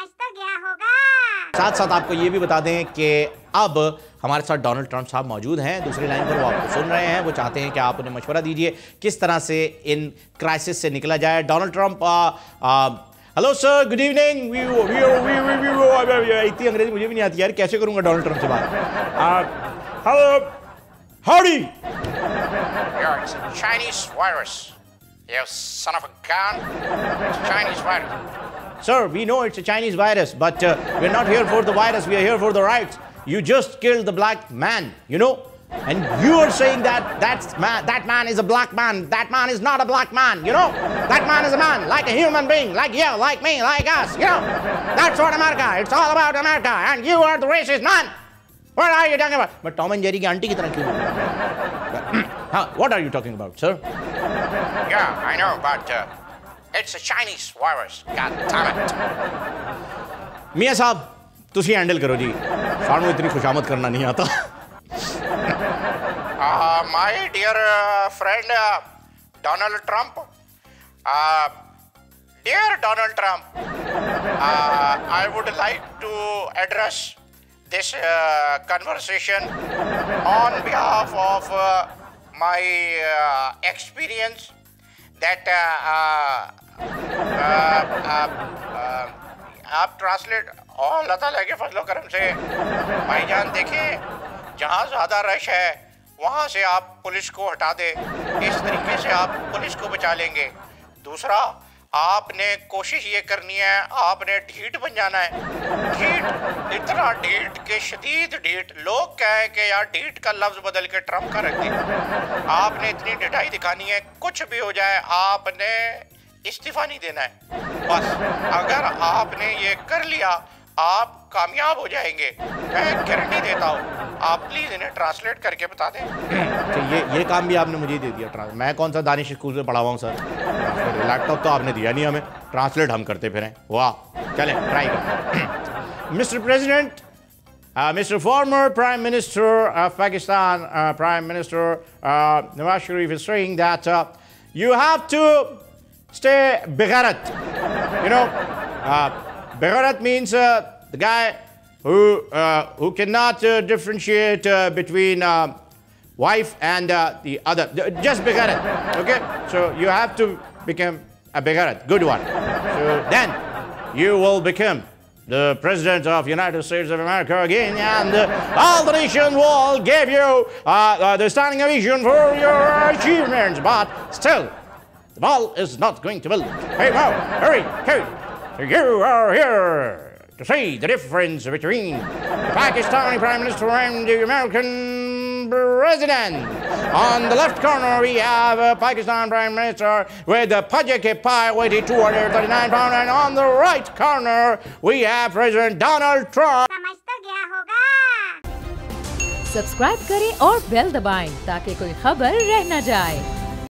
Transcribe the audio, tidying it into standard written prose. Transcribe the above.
समझ तो गया होगा। साथ साथ आपको ये भी बता दें कि अब हमारे साथ डोनाल्ड ट्रंप साहब मौजूद हैं दूसरी लाइन पर, वो आपको सुन रहे हैं। वो चाहते हैं कि आप उन्हें मशवरा दीजिए किस तरह से इन क्राइसिस से निकला जाए। Donald Trump, hello sir, good evening. इतनी अंग्रेजी मुझे भी नहीं आती यार, कैसे करूंगा डोनाल्ड ट्रंप से बात। Hello, howdy. It's a Chinese virus. You son of a gun. It's a Chinese virus. Sir, we know it's a Chinese virus, but we're not here for the virus. We are here for the rights. You just killed the black man, you know, and you are saying that man is a black man. That man is not a black man, you know. That man is a man, like a human being, like you, like me, like us, you know. That's what America. It's all about America, and you are the racist man. What are you talking about? But Tom and Jerry की aunty की तरह क्यों? What are you talking about, sir? Yeah, I know, but it's a Chinese virus. God damn it. मियाँ साहब, तुसी handle करो जी, सानू इतनी खुशामद करना नहीं आता। My dear friend Donald Trump, dear Donald Trump, I would like to address this conversation on behalf of my experience that आप ट्रांसलेट और अल्लाह ताला के फजलो करम से भाईजान देखिए, जहाँ ज़्यादा रश है वहाँ से आप पुलिस को हटा दे, इस तरीके से आप पुलिस को बचा लेंगे। दूसरा, आपने कोशिश ये करनी है, आपने ढीठ बन जाना है। ढीठ, इतना ढीठ के शदीद ढीठ, लोग कहें कि यार ढीठ का लफ्ज़ बदल के ट्रम्प का रख दे। आपने इतनी ढिठाई दिखानी है, कुछ भी हो जाए आपने इस्तीफा नहीं देना है। बस अगर आपने ये कर लिया आप कामयाब हो जाएंगे, मैं गारंटी देता हूँ। आप प्लीज़ इन्हें ट्रांसलेट करके बता दें। तो ये काम भी आपने मुझे दे दिया। मैं कौन सा दानिश स्कूल से पढ़ा हुआ हूँ सर? लैपटॉप तो आपने दिया नहीं हमें, ट्रांसलेट हम करते फिरें। वाह, चलें ट्राई करें। Mister president, Mr. former Prime Minister of Pakistan, Prime Minister Nawaz Sharif is saying that you have to stay begharat. You know, begharat means the guy who cannot differentiate between wife and the other. Just begharat, okay? So you have to become a begharat, good one. So then you will become the President of United States of America again, and all the nation will give you the standing ovation for your achievements. But still, the ball is not going to build. Hey, Mo, hurry, hurry. You are here to see the difference between the Pakistani Prime Minister and the American President. On the left corner, we have Pakistan Prime Minister with a Pajaki pie weighing 239 pounds, and on the right corner, we have President Donald Trump. समझ तो गया होगा। Subscribe करें और bell दबाएं ताकि कोई खबर रह न जाए।